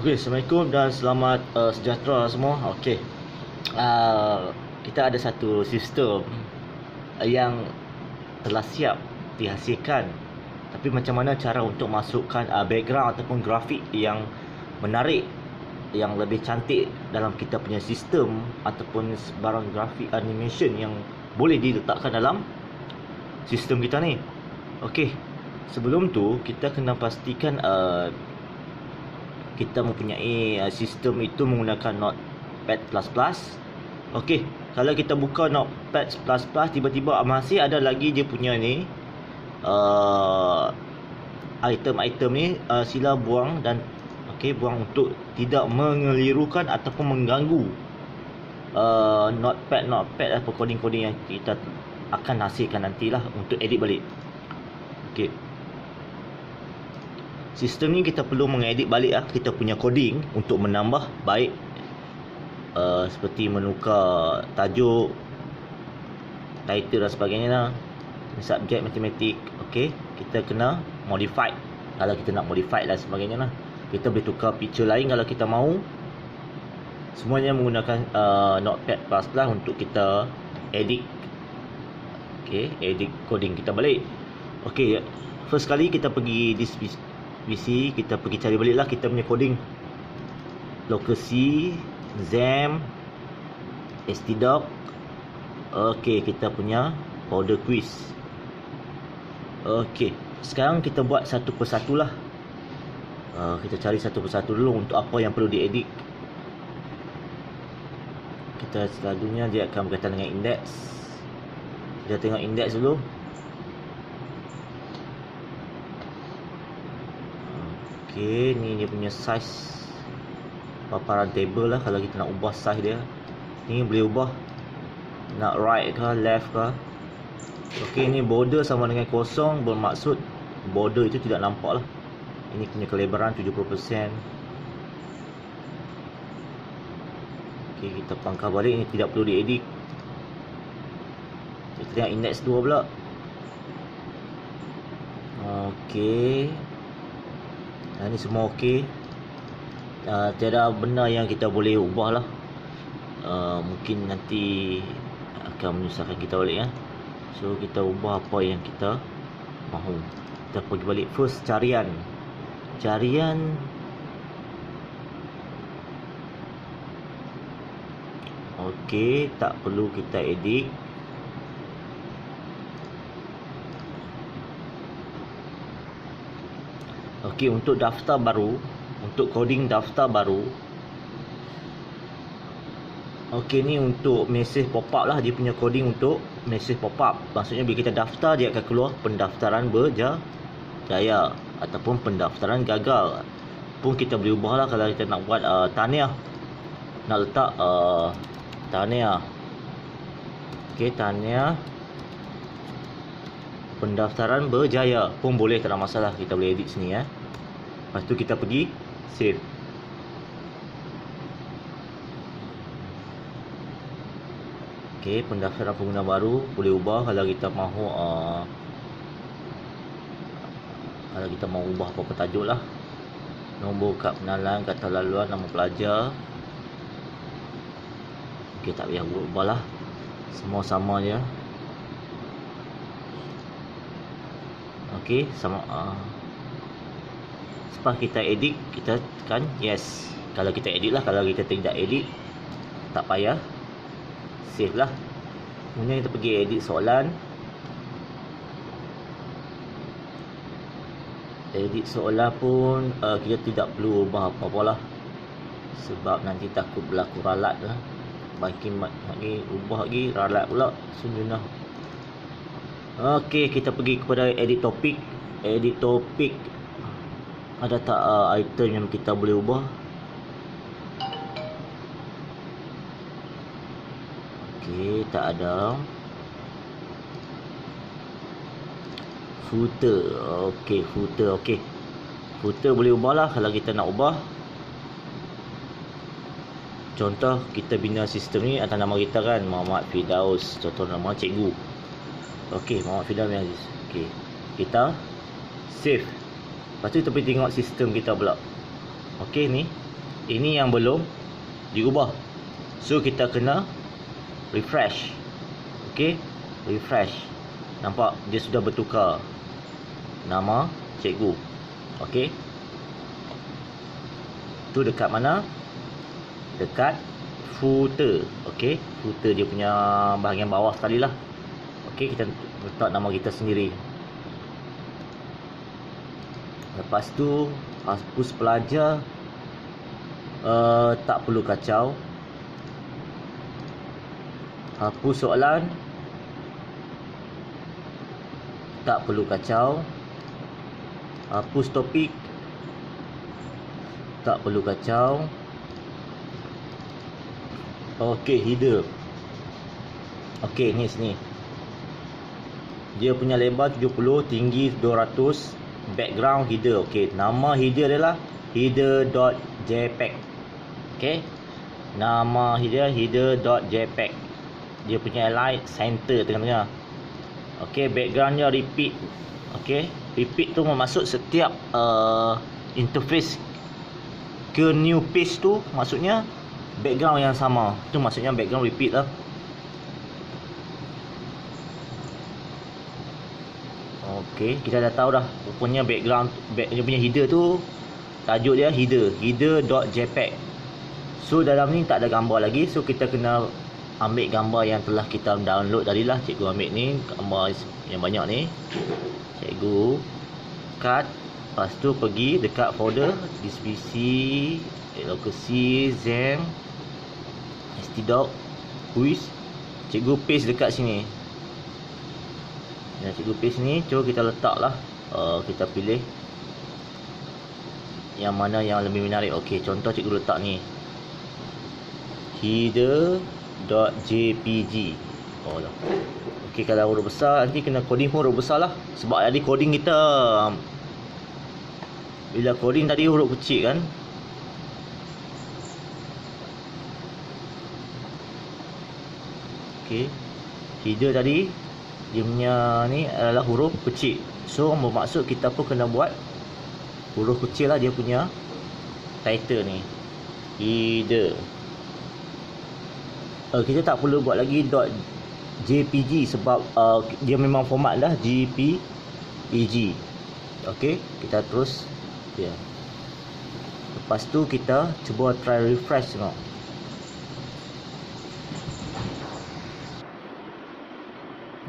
Okey, Assalamualaikum dan selamat sejahtera semua. Okey. Kita ada satu sistem yang telah siap dihasilkan. Tapi macam mana cara untuk masukkan background ataupun grafik yang menarik, yang lebih cantik dalam kita punya sistem ataupun barang grafik animation yang boleh diletakkan dalam sistem kita ni. Okey. Sebelum tu kita kena pastikan kita mempunyai sistem itu menggunakan Notepad++. Okey, kalau kita buka Notepad++, tiba-tiba masih ada lagi dia punya ni item-item ni, sila buang dan buang untuk tidak mengelirukan ataupun mengganggu notepad atau coding-coding yang kita akan hasilkan nantilah untuk edit balik. Okey. Sistem ni kita perlu mengedit balik kita punya coding untuk menambah baik seperti menukar tajuk, title dan sebagainya lah. Subjek matematik. Okey, kita kena modify. Kalau kita nak modify dan sebagainya lah. Kita boleh tukar picture lain kalau kita mahu. Semuanya menggunakan Notepad++ untuk kita edit. Okey, edit coding kita balik. Okey, first kali kita pergi this PC, kita pergi cari balik lah kita punya coding. Local C, XAMPP, stdoc. Okey, kita punya border quiz. Okey, sekarang kita buat satu persatu lah. Kita cari satu persatu dulu untuk apa yang perlu diedit. Kita selalunya dia akan berkaitan dengan indeks. Kita tengok indeks dulu. Okey, ni dia punya size paparan table lah. Kalau kita nak ubah size dia, ni boleh ubah nak right ke left ke. Okey, ni border sama dengan kosong, bermaksud border itu tidak nampak lah. Ini punya kelebaran 70%. Okey, kita pangkal balik. Ini tidak perlu diedit. Kita tengok index 2 pula. Okey, ini semua okey. Tiada benda yang kita boleh ubah lah. Mungkin nanti akan menyusahkan kita balik . So kita ubah apa yang kita mahu. Kita pergi balik first carian. Okey, tak perlu kita edit. Okey, untuk daftar baru, untuk coding daftar baru. Okey, ni untuk mesej pop-up lah. Dia punya coding untuk mesej pop-up. Maksudnya bila kita daftar, dia akan keluar pendaftaran berjaya ataupun pendaftaran gagal. Pun kita boleh ubah lah kalau kita nak buat tahniah. Nak letak tahniah. Okey, tahniah pendaftaran berjaya pun boleh, tak ada masalah. Kita boleh edit sini . Lepas tu kita pergi save. Okey, pendaftaran pengguna baru boleh ubah kalau kita mahu ubah apa-apa tajuk lah. Nombor kad pengenalan, kata laluan, nama pelajar. Okey, tak payah ubah lah. Semua sama je. Okey, sama. Lepas kita edit, kita tekan yes. Kalau kita edit lah. Kalau kita tidak edit, tak payah, save lah. Kemudian kita pergi edit soalan. Edit soalan pun kita tidak perlu ubah apa-apa lah, sebab nanti takut berlaku ralat lah. Makin lagi ubah lagi ralat pula sunjunah. Okey, kita pergi kepada edit topik. Edit topik, ada tak item yang kita boleh ubah? Okey, tak ada. Footer. Okey, footer. Okey, footer boleh ubah lah kalau kita nak ubah. Contoh kita bina sistem ni atas nama kita kan, Muhammad Firdaus. Contoh nama cikgu. Okey, Muhammad Firdaus Aziz. Okey, kita save. Lepas tu kita pergi tengok sistem kita pula. Okey, ni Ini yang belum diubah. So kita kena refresh. Okey, refresh. Nampak dia sudah bertukar nama cikgu. Okey. Tu dekat mana? Dekat footer. Okey, footer dia punya bahagian bawah sekali lah. Okey, kita letak nama kita sendiri. Lepas tu hapus pelajar. Tak perlu kacau. Hapus soalan. Tak perlu kacau. Hapus topik. Tak perlu kacau. Okey, header. Okey, ni sini. Dia punya lebar 70, tinggi 200. Background header. Okey, nama header adalah header.jpg. Okey. Nama header.jpg. Dia punya align center tengah-tengah. Okey, backgroundnya repeat. Okey, repeat tu maksud setiap interface ke new page tu maksudnya background yang sama. Tu maksudnya background repeat lah. Okey, kita dah tahu dah. Rupanya background dia punya header tu tajuk dia header.jpg. So dalam ni tak ada gambar lagi. So kita kena ambil gambar yang telah kita download tadi lah. Cikgu ambil ni gambar yang banyak ni. Cikgu cut. Lepas tu pergi dekat folder this PC, local.c, Zen, stdoc, quiz. Cikgu paste dekat sini. Dan cikgu paste ni, cuba kita letak lah. Kita pilih yang mana yang lebih menarik. Okey, contoh cikgu letak ni header.jpg. Oh lah. Okey, kalau huruf besar nanti kena coding pun huruf besar lah. Sebab tadi coding kita, bila coding tadi huruf kecil kan. Okey, header tadi dia punya ni adalah huruf kecil. So bermaksud kita pun kena buat huruf kecil lah dia punya title ni, header. Kita tak perlu buat lagi .jpg sebab dia memang format dah jpeg. Okey, kita terus ya. Lepas tu kita cuba try refresh tengok.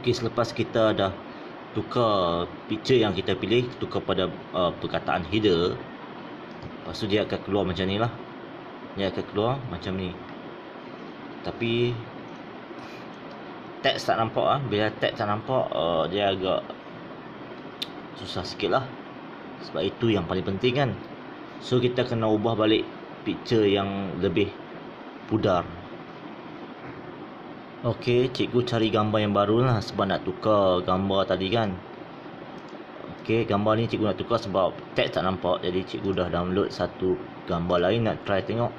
Okey, selepas kita dah tukar picture yang kita pilih, tukar pada perkataan header, lepas tu dia akan keluar macam ni lah. Dia akan keluar macam ni. Tapi teks tak nampak ah. Bila teks tak nampak, dia agak susah sikit lah. Sebab itu yang paling penting kan. So kita kena ubah balik picture yang lebih pudar. Okey, cikgu cari gambar yang baru lah sebab nak tukar gambar tadi kan. Okey, gambar ni cikgu nak tukar sebab teks tak nampak. Jadi cikgu dah download satu gambar lain, nak try tengok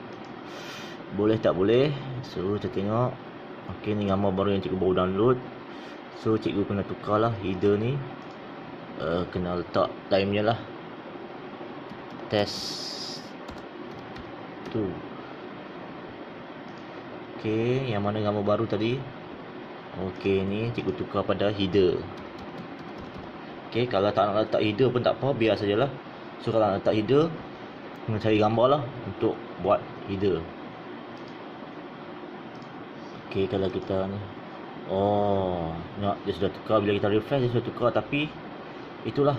boleh tak boleh. So kita tengok. Okey, ni gambar baru yang cikgu baru download. So cikgu kena tukar lah header ni. Kena letak time-nya lah. Test tu. Okey, yang mana gambar baru tadi? Okey, ni cikgu tukar pada header. Okey, kalau tak nak letak header pun tak apa, biar sajalah. So kalau nak letak header, kena cari gambar lah untuk buat header. Okey, kalau kita ni, dia sudah tukar. Bila kita refresh dia sudah tukar. Tapi itulah,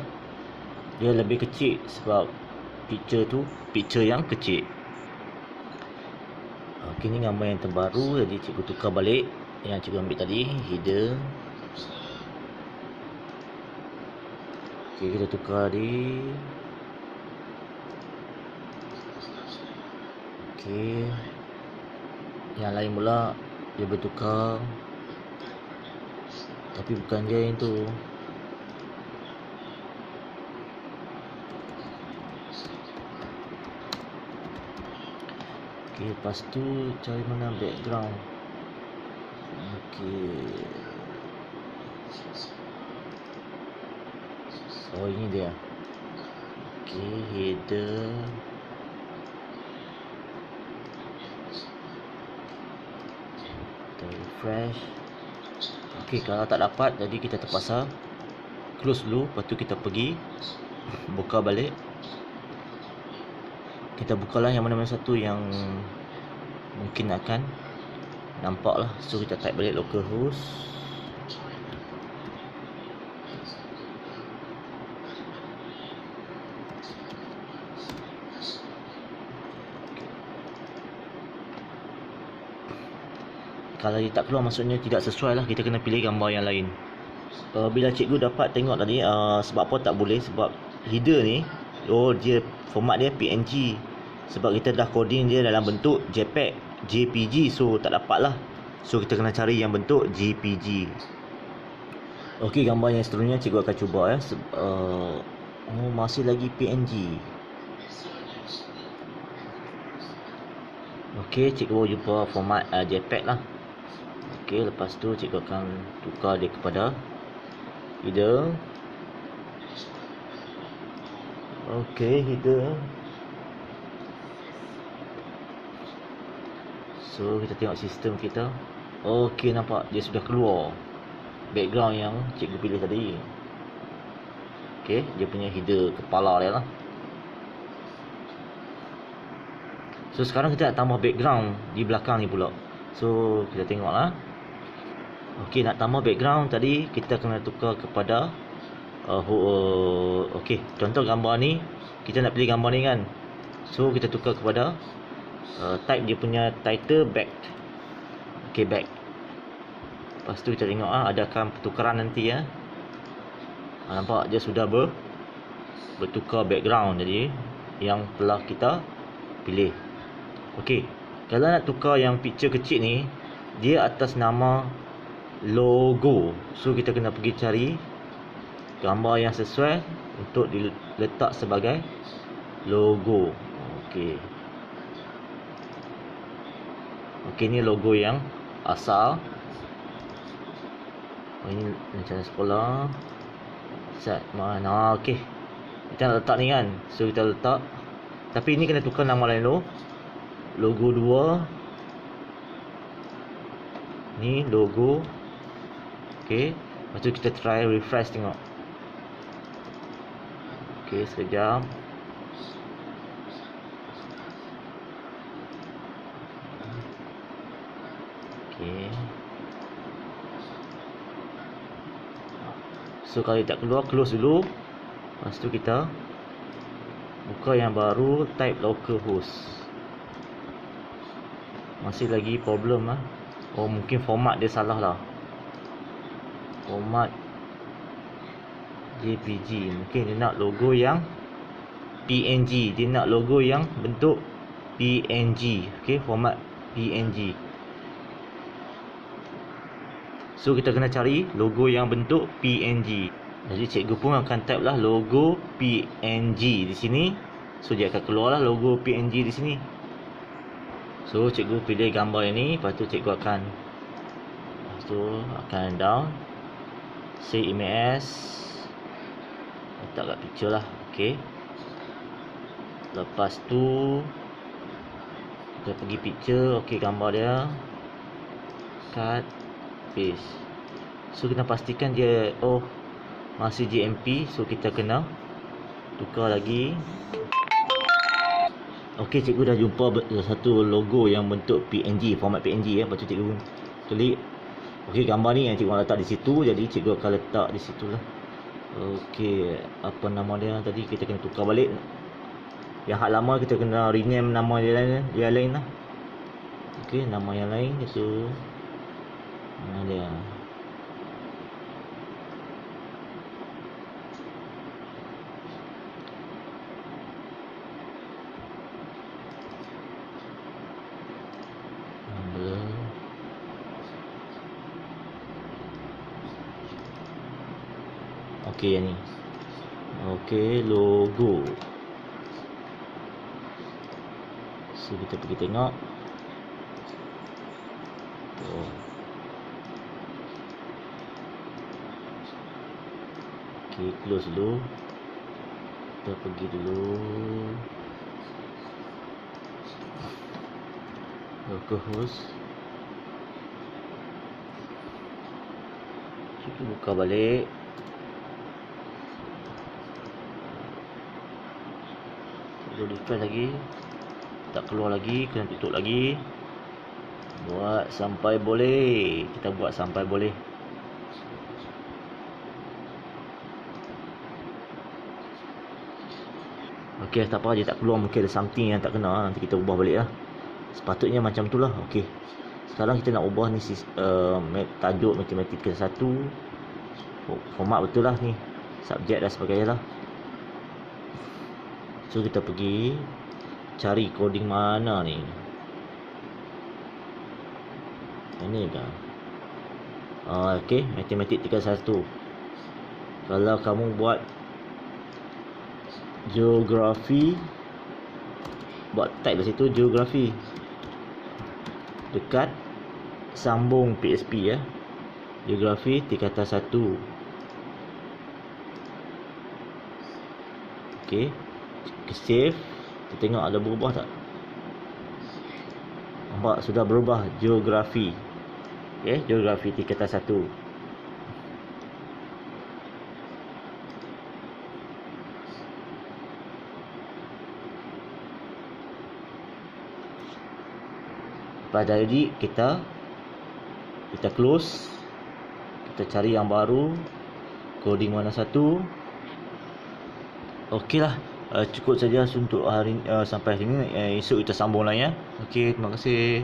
dia lebih kecil sebab picture tu picture yang kecil. Okey, ni gambar yang terbaru. Jadi cikgu tukar balik yang cikgu ambil tadi, header. Okey, kita tukar di. Okey, yang lain pula dia bertukar, tapi bukan dia yang tu. Okey, lepas tu cari mana background. Okey, oh ini dia. Okey, header. refresh. Okey, kalau tak dapat jadi kita terpaksa close dulu, lepas tu kita pergi buka balik. Kita bukalah yang mana-mana satu yang mungkin akan nampak lah. So kita type balik localhost. Kalau dia tak keluar maksudnya tidak sesuai lah, kita kena pilih gambar yang lain. Bila cikgu dapat tengok tadi, sebab apa tak boleh, sebab header ni dia format dia PNG. Sebab kita dah coding dia dalam bentuk JPEG, JPG, so tak dapat lah. So kita kena cari yang bentuk JPG. Okey, gambar yang seterusnya cikgu akan cuba masih lagi PNG. Okey, cikgu jumpa format JPEG lah. Okey, lepas tu cikgu akan tukar dia kepada header. Okey, header. So kita tengok sistem kita. Okey, nampak dia sudah keluar background yang cikgu pilih tadi. Okey, dia punya header kepala dia lah. So sekarang kita nak tambah background di belakang ni pula. So kita tengok lah. Okey, nak tambah background tadi kita kena tukar kepada okey, contoh gambar ni kita nak pilih gambar ni kan. So kita tukar kepada type dia punya title back. Okey, back. Lepas tu kita tengok adakah pertukaran nanti ya. Nampak dia sudah bertukar background jadi yang telah kita pilih. Okey, kalau nak tukar yang picture kecil ni, dia atas nama logo. So kita kena pergi cari gambar yang sesuai untuk diletak sebagai logo. Okey. Okey, ni logo yang asal. Ini rencana sekolah. Set mana? Okey. Kita nak letak ni kan. So kita letak. Tapi ni kena tukar nama lain dulu. Logo 2. Ni logo. Okey. Lepas tu kita try refresh tengok. Okey, sekejap. Okey. So kalau tak keluar, close dulu. Lepas tu kita buka yang baru, type localhost. Masih lagi problem lah. Mungkin format dia salah lah. Format JPG. Mungkin dia nak logo yang PNG. Dia nak logo yang bentuk PNG. Okey, format PNG. So kita kena cari logo yang bentuk PNG. Jadi cikgu pun akan type lah logo PNG di sini. So dia akan keluar lah logo PNG di sini. So cikgu pilih gambar ini. Lepas tu cikgu akan down, save image, letak kat picture lah. Okey. Lepas tu kita pergi picture. Okey, gambar dia, cut, paste. So kita pastikan dia masih JMP. So kita kena tukar lagi. Okey, cikgu dah jumpa satu logo yang bentuk PNG, format PNG ya. Lepas tu cikgu klik. Okey, gambar ni yang cikgu letak di situ. Jadi cikgu akan letak di situ lah. Okey, apa nama dia tadi kita kena tukar balik. Yang hak lama kita kena rename nama dia lain lah. Okey, nama yang lain itu mana dia? Okey, yang ni. Okey, logo. So kita pergi tengok. Okey, close dulu. Kita pergi dulu. Localhost. Kita buka balik. Lalu refresh lagi. Tak keluar lagi, kena tutup lagi. Buat sampai boleh. Kita buat sampai boleh. Okey, tak apa, dia tak keluar, mungkin ada something yang tak kena. Nanti kita ubah balik lah. Sepatutnya macam tu lah. Okey, sekarang kita nak ubah ni tajuk matematika 1. Format betul lah ni, subjek dan sebagainya lah. So kita pergi cari coding mana ni. Ini kan. Okey, matematika 1. Kalau kamu buat geografi, buat type di situ geografi, dekat sambung PHP ya. Geografi tingkatan 1. Okey, save. Kita tengok ada berubah tak. Nampak sudah berubah geografi. Okey, geografi tingkatan 1. Pada jadi kita close. Kita cari yang baru, coding mana satu. Okeylah, cukup saja untuk hari sampai hari ini. Esok kita sambung lah ya. Okey, terima kasih.